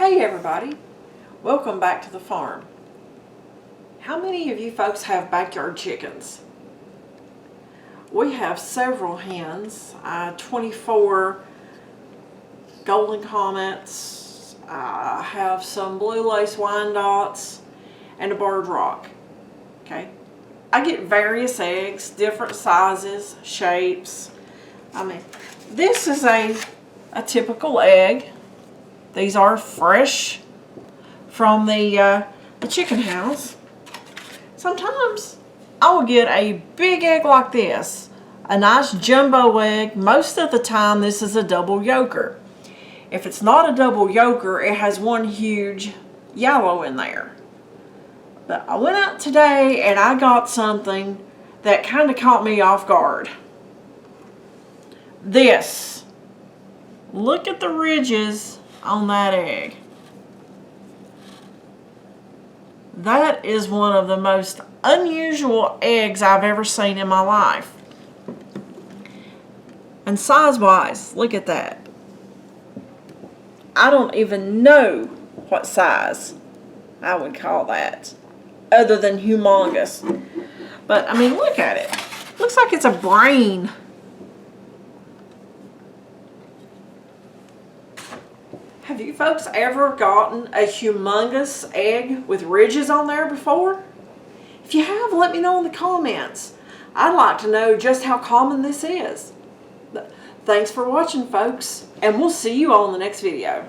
Hey everybody, welcome back to the farm. How many of you folks have backyard chickens? We have several hens, 24 golden comets, I have some blue lace Wyandottes, and a bird rock. Okay, I get various eggs, different sizes, shapes. This is a typical egg. These are fresh from the chicken house. Sometimes I will get a big egg like this, a nice jumbo egg. Most of the time this is a double yolker. If it's not a double yolker, it has one huge yellow in there. But I went out today and I got something that kind of caught me off guard. This. Look at the ridges on that egg. That is one of the most unusual eggs I've ever seen in my life. And size-wise, look at that. I don't even know what size I would call that, other than humongous. But, I mean, look at it. Looks like it's a brain. Have you folks ever gotten a humongous egg with ridges on there before? If you have, let me know in the comments. I'd like to know just how common this is. Thanks for watching, folks, and we'll see you all in the next video.